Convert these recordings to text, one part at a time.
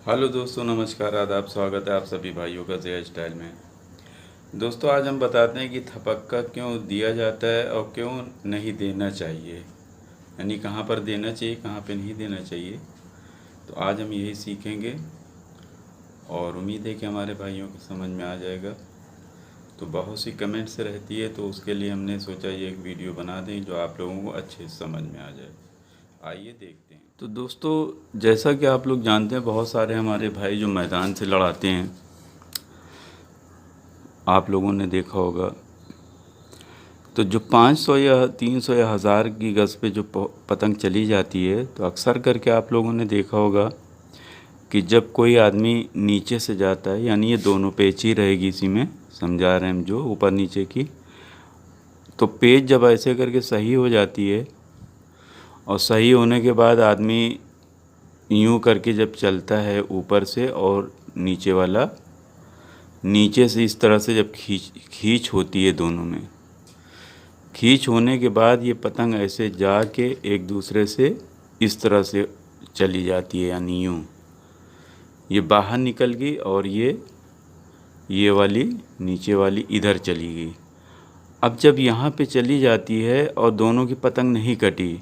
Hello दोस्तों, नमस्कार, आदाब, स्वागत है आप सभी भाइयों का ज़ेया स्टाइल में। दोस्तों, आज हम बताते हैं कि थपक्का क्यों दिया जाता है और क्यों नहीं देना चाहिए, यानी कहाँ पर देना चाहिए, कहाँ पे नहीं देना चाहिए। तो आज हम यही सीखेंगे और उम्मीद है कि हमारे भाइयों को समझ में आ जाएगा। तो बहुत सी कमेंट्स रहती है, तो उसके लिए हमने सोचा ये एक वीडियो बना दें जो आप लोगों को अच्छे से समझ में आ जाए। आइए देखते हैं। तो दोस्तों, जैसा कि आप लोग जानते हैं, बहुत सारे हमारे भाई जो मैदान से लड़ाते हैं, आप लोगों ने देखा होगा। तो जो 500 या 300 या 1000 की गज़ पे जो पतंग चली जाती है, तो अक्सर करके आप लोगों ने देखा होगा कि जब कोई आदमी नीचे से जाता है, यानी ये दोनों पेच ही रहेगी, इसी में समझा रहे हैं हम, जो ऊपर नीचे की, तो पेच जब ऐसे करके सही हो जाती है और सही होने के बाद आदमी यूं करके जब चलता है ऊपर से, और नीचे वाला नीचे से इस तरह से जब खींच होती है, दोनों में खींच होने के बाद ये पतंग ऐसे जाके एक दूसरे से इस तरह से चली जाती है, यानी यूँ ये बाहर निकल गई और ये वाली नीचे वाली इधर चली गई। अब जब यहाँ पे चली जाती है और दोनों की पतंग नहीं कटी,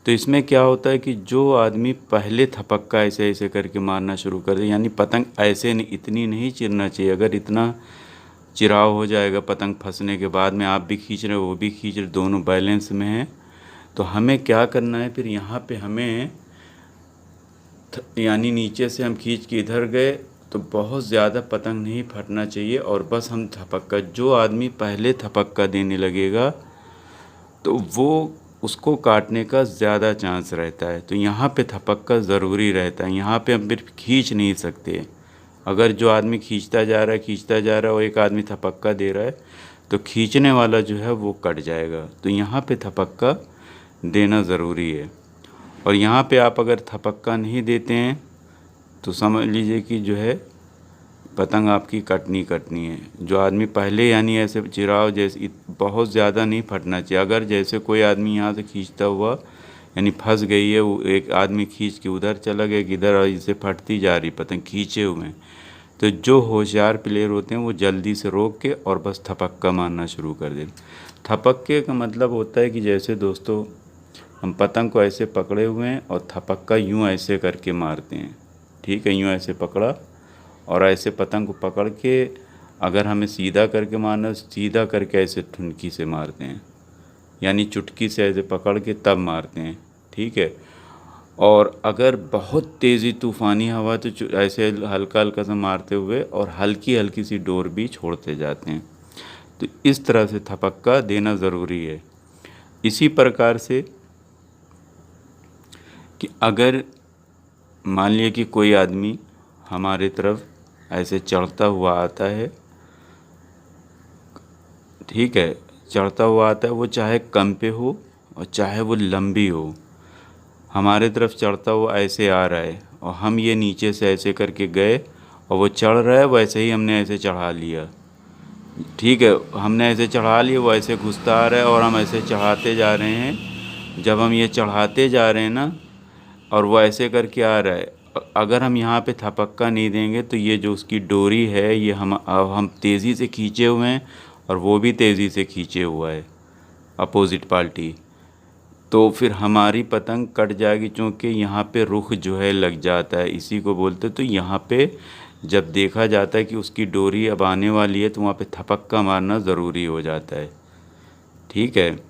तो इसमें क्या होता है कि जो आदमी पहले थपक्का ऐसे ऐसे करके मारना शुरू कर दे, यानी पतंग ऐसे नहीं, इतनी नहीं चिरना चाहिए। अगर इतना चिराव हो जाएगा पतंग फंसने के बाद में, आप भी खींच रहे हो वो भी खींच रहे, दोनों बैलेंस में हैं, तो हमें क्या करना है फिर, यहाँ पे हमें यानी नीचे से हम खींच के इधर गए, तो बहुत ज़्यादा पतंग नहीं फटना चाहिए, और बस हम थपक्का, जो आदमी पहले थपक्का देने लगेगा तो वो उसको काटने का ज़्यादा चांस रहता है। तो यहाँ पे थपक्का ज़रूरी रहता है। यहाँ पे हम फिर खींच नहीं सकते। अगर जो आदमी खींचता जा रहा है और एक आदमी थपक्का दे रहा है, तो खींचने वाला जो है वो कट जाएगा। तो यहाँ पे थपक्का देना ज़रूरी है। और यहाँ पे आप अगर थपक्का नहीं देते हैं तो समझ लीजिए कि जो है पतंग आपकी कटनी है। जो आदमी पहले, यानी ऐसे चिराव जैसे बहुत ज़्यादा नहीं फटना चाहिए। अगर जैसे कोई आदमी यहाँ से खींचता हुआ, यानी फंस गई है, वो एक आदमी खींच के उधर चला गया किधर, और इसे फटती जा रही पतंग खींचे हुए हैं, तो जो होशियार प्लेयर होते हैं वो जल्दी से रोक के और बस थपक्का मारना शुरू कर देते। थपक्के का मतलब होता है कि जैसे दोस्तों हम पतंग को ऐसे पकड़े हुए हैं और थपक्का यूँ ऐसे करके मारते हैं। ठीक है, यूँ ऐसे पकड़ा और ऐसे पतंग को पकड़ के, अगर हमें सीधा करके मारना, सीधा करके ऐसे ठुनकी से मारते हैं, यानी चुटकी से ऐसे पकड़ के तब मारते हैं। ठीक है। और अगर बहुत तेज़ी तूफ़ानी हवा तो ऐसे हल्का हल्का सा मारते हुए और हल्की हल्की सी डोर भी छोड़ते जाते हैं। तो इस तरह से थपक्का देना ज़रूरी है। इसी प्रकार से कि अगर मान लिया कि कोई आदमी हमारे तरफ ऐसे चढ़ता हुआ आता है, ठीक है, चढ़ता हुआ आता है, वो चाहे कम पे हो और चाहे वो लंबी हो, हमारे तरफ चढ़ता हुआ ऐसे आ रहा है और हम ये नीचे से ऐसे करके गए और वो चढ़ रहा है, वैसे ही हमने ऐसे चढ़ा लिया। ठीक है, हमने ऐसे चढ़ा लिया, वो ऐसे घुसता आ रहा है और हम ऐसे चढ़ाते जा रहे हैं। जब हम ये चढ़ाते जा रहे हैं ना, और वो ऐसे करके आ रहा है, अगर हम यहाँ पे थपक्का नहीं देंगे तो ये जो उसकी डोरी है, ये हम तेज़ी से खींचे हुए हैं और वो भी तेज़ी से खींचे हुआ है अपोज़िट पार्टी, तो फिर हमारी पतंग कट जाएगी, क्योंकि यहाँ पे रुख जो है लग जाता है, इसी को बोलते। तो यहाँ पे जब देखा जाता है कि उसकी डोरी अब आने वाली है, तो वहाँ पे थपक्का मारना ज़रूरी हो जाता है। ठीक है,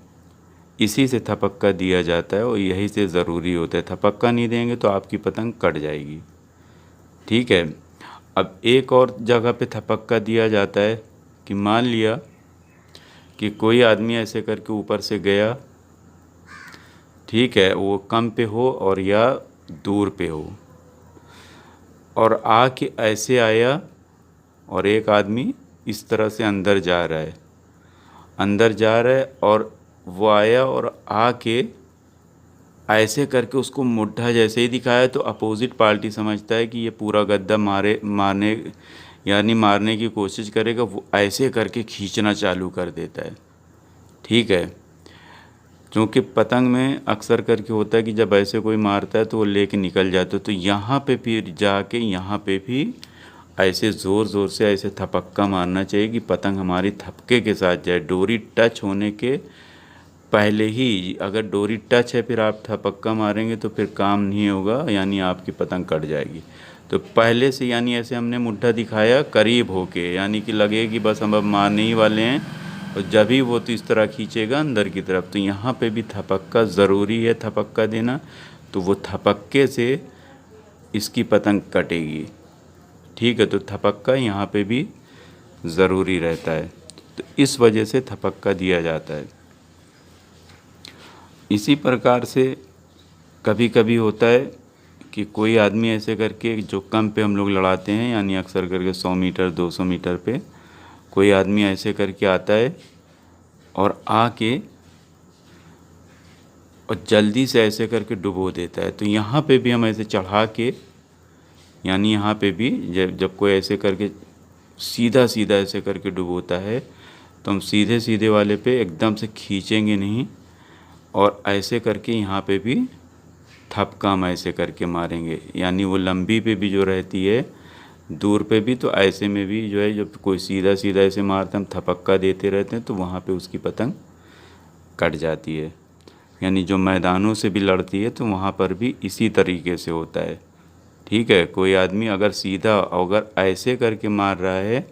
इसी से थपक्का दिया जाता है और यही से ज़रूरी होता है। थपक्का नहीं देंगे तो आपकी पतंग कट जाएगी। ठीक है। अब एक और जगह पे थपक्का दिया जाता है कि मान लिया कि कोई आदमी ऐसे करके ऊपर से गया, ठीक है, वो कम पे हो और या दूर पे हो, और आके ऐसे आया और एक आदमी इस तरह से अंदर जा रहा है, और वो आया और आके ऐसे करके उसको मुट्ठा जैसे ही दिखाया, तो अपोज़िट पार्टी समझता है कि ये पूरा गद्दा मारने की कोशिश करेगा, वो ऐसे करके खींचना चालू कर देता है। ठीक है। क्योंकि पतंग में अक्सर करके होता है कि जब ऐसे कोई मारता है तो वो लेके निकल जाता है, तो यहाँ पे फिर जाके यहाँ पे भी ऐसे ज़ोर ज़ोर से ऐसे थपक्का मारना चाहिए कि पतंग हमारी थपके के साथ जाए। डोरी टच होने के पहले ही, अगर डोरी टच है फिर आप थपक्का मारेंगे तो फिर काम नहीं होगा, यानी आपकी पतंग कट जाएगी। तो पहले से, यानी ऐसे हमने मुट्ठा दिखाया करीब होके, यानी कि लगे कि बस हम अब मारने ही वाले हैं, और जब भी वो तो इस तरह खींचेगा अंदर की तरफ, तो यहाँ पे भी थपक्का ज़रूरी है, थपक्का देना। तो वो थपक्के से इसकी पतंग कटेगी। ठीक है, तो थपक्का यहाँ पे भी ज़रूरी रहता है, तो इस वजह से थपक्का दिया जाता है। इसी प्रकार से कभी कभी होता है कि कोई आदमी ऐसे करके, जो कम पे हम लोग लड़ाते हैं, यानी अक्सर करके 100 मीटर 200 मीटर पे कोई आदमी ऐसे करके आता है और आके और जल्दी से ऐसे करके डुबो देता है। तो यहाँ पे भी हम ऐसे चढ़ा के, यानी यहाँ पे भी जब कोई ऐसे करके सीधा सीधा ऐसे करके डुबोता है, तो हम सीधे सीधे वाले पे एकदम से खींचेंगे नहीं, और ऐसे करके यहाँ पे भी थपका हम ऐसे करके मारेंगे। यानी वो लंबी पे भी जो रहती है, दूर पे भी, तो ऐसे में भी जो है, जब कोई सीधा सीधा ऐसे मारते हम थपक्का देते रहते हैं, तो वहाँ पे उसकी पतंग कट जाती है। यानी जो मैदानों से भी लड़ती है तो वहाँ पर भी इसी तरीके से होता है। ठीक है, कोई आदमी अगर सीधा, अगर ऐसे करके मार रहा है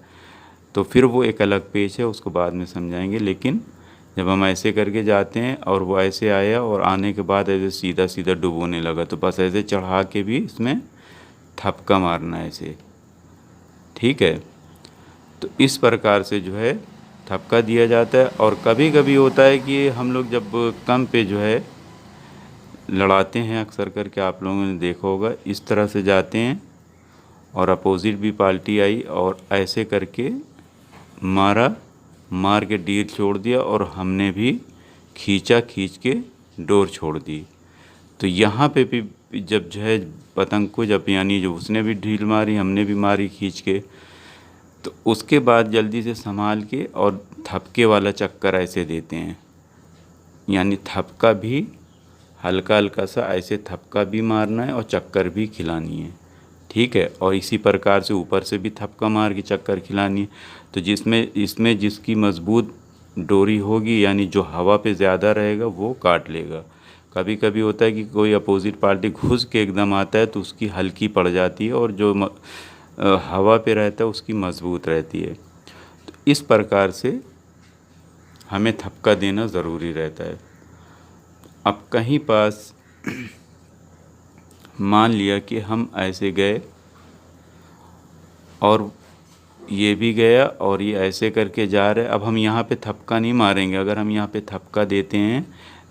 तो फिर वो एक अलग पेच है, उसको बाद में समझाएंगे। लेकिन जब हम ऐसे करके जाते हैं और वो ऐसे आया और आने के बाद ऐसे सीधा सीधा डुबोने लगा, तो बस ऐसे चढ़ा के भी इसमें थपका मारना है ऐसे। ठीक है, तो इस प्रकार से जो है थपका दिया जाता है। और कभी कभी होता है कि हम लोग जब कम पे जो है लड़ाते हैं, अक्सर करके आप लोगों ने देखा होगा, इस तरह से जाते हैं और अपोजिट भी पार्टी आई और ऐसे करके मारा, मार के डीर छोड़ दिया, और हमने भी खींचा, खींच के डोर छोड़ दी। तो यहाँ पे भी जब जो है पतंग को, जब यानी जो उसने भी ढील मारी, हमने भी मारी खींच के, तो उसके बाद जल्दी से संभाल के और थपके वाला चक्कर ऐसे देते हैं। यानी थपका भी हल्का हल्का सा ऐसे थपका भी मारना है और चक्कर भी खिलानी है। ठीक है, और इसी प्रकार से ऊपर से भी थपका मार के चक्कर खिलानी है। तो इसमें जिसकी मज़बूत डोरी होगी, यानी जो हवा पे ज़्यादा रहेगा, वो काट लेगा। कभी कभी होता है कि कोई अपोजिट पार्टी घुस के एकदम आता है तो उसकी हल्की पड़ जाती है, और जो हवा पे रहता है उसकी मज़बूत रहती है। तो इस प्रकार से हमें थपका देना ज़रूरी रहता है। अब कहीं पास मान लिया कि हम ऐसे गए और ये भी गया और ये ऐसे करके जा रहे, अब हम यहाँ पे थपका नहीं मारेंगे। अगर हम यहाँ पे थपका देते हैं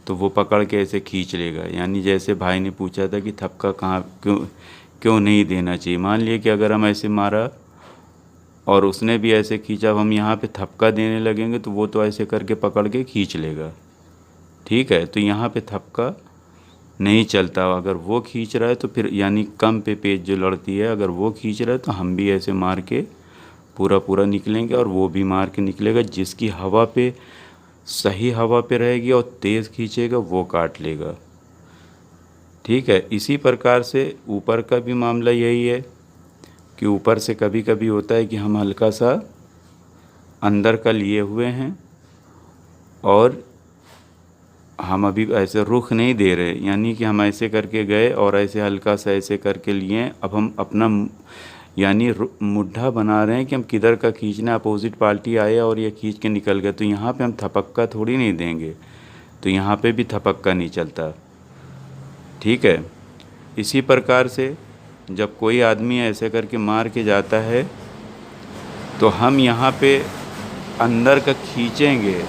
तो वो पकड़ के ऐसे खींच लेगा। यानी जैसे भाई ने पूछा था कि थपका कहाँ, क्यों नहीं देना चाहिए। मान लिया कि अगर हम ऐसे मारा और उसने भी ऐसे खींचा, अब हम यहाँ पे थपका देने लगेंगे तो वो तो ऐसे करके पकड़ के खींच लेगा। ठीक है, तो यहाँ पे थपका नहीं चलता। अगर वो खींच रहा है तो फिर, यानी कम पे पेच जो लड़ती है, अगर वो खींच रहा है तो हम भी ऐसे मार के पूरा पूरा निकलेंगे और वो भी मार के निकलेगा। जिसकी हवा पे, सही हवा पे रहेगी और तेज़ खींचेगा, वो काट लेगा। ठीक है, इसी प्रकार से ऊपर का भी मामला यही है कि ऊपर से कभी कभी होता है कि हम हल्का सा अंदर का लिए हुए हैं और हम अभी ऐसे रुख नहीं दे रहे, यानी कि हम ऐसे करके गए और ऐसे हल्का सा ऐसे करके लिए। अब हम अपना यानी मुड्ढा बना रहे हैं कि हम किधर का खींचना, अपोजिट पार्टी आया और ये खींच के निकल गया, तो यहाँ पे हम थपक्का थोड़ी नहीं देंगे, तो यहाँ पे भी थपक्का नहीं चलता। ठीक है, इसी प्रकार से जब कोई आदमी ऐसे करके मार के जाता है तो हम यहाँ पे अंदर का खींचेंगे,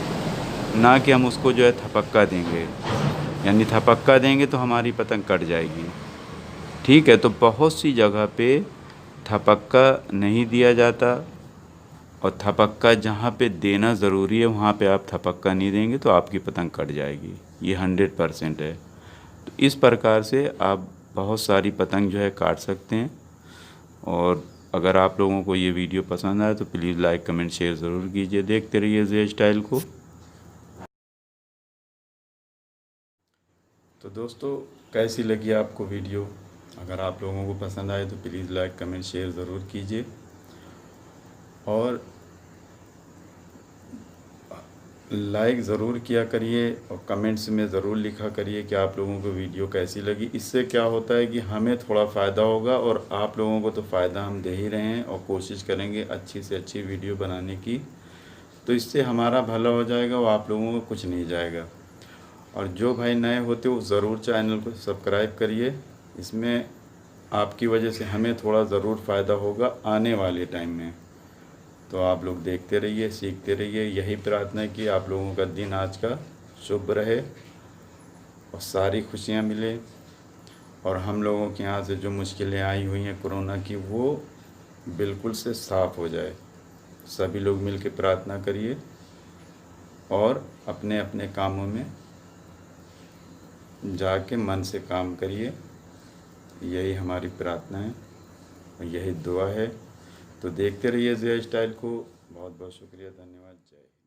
ना कि हम उसको जो है थपक्का देंगे। यानी थपक्का देंगे तो हमारी पतंग कट जाएगी। ठीक है, तो बहुत सी जगह पे थपक्का नहीं दिया जाता, और थपक्का जहाँ पे देना ज़रूरी है वहाँ पे आप थपक्का नहीं देंगे तो आपकी पतंग कट जाएगी। ये 100% है। तो इस प्रकार से आप बहुत सारी पतंग जो है काट सकते हैं। और अगर आप लोगों को ये वीडियो पसंद आए तो प्लीज़ लाइक कमेंट शेयर ज़रूर कीजिए। देखते रहिए जे स्टाइल को। तो दोस्तों, कैसी लगी आपको वीडियो? अगर आप लोगों को पसंद आए तो प्लीज़ लाइक कमेंट शेयर ज़रूर कीजिए, और लाइक ज़रूर किया करिए, और कमेंट्स में ज़रूर लिखा करिए कि आप लोगों को वीडियो कैसी लगी। इससे क्या होता है कि हमें थोड़ा फ़ायदा होगा, और आप लोगों को तो फ़ायदा हम दे ही रहे हैं, और कोशिश करेंगे अच्छी से अच्छी वीडियो बनाने की। तो इससे हमारा भला हो जाएगा और आप लोगों को कुछ नहीं जाएगा। और जो भाई नए होते हो ज़रूर चैनल को सब्सक्राइब करिए। इसमें आपकी वजह से हमें थोड़ा ज़रूर फ़ायदा होगा आने वाले टाइम में। तो आप लोग देखते रहिए, सीखते रहिए। यही प्रार्थना है कि आप लोगों का दिन आज का शुभ रहे और सारी खुशियाँ मिले, और हम लोगों के यहाँ से जो मुश्किलें आई हुई हैं कोरोना की, वो बिल्कुल से साफ़ हो जाए। सभी लोग मिल के प्रार्थना करिए और अपने अपने कामों में जाके मन से काम करिए। यही हमारी प्रार्थना है और यही दुआ है। तो देखते रहिए ज़िया स्टाइल को। बहुत बहुत शुक्रिया, धन्यवाद, जय हिंद।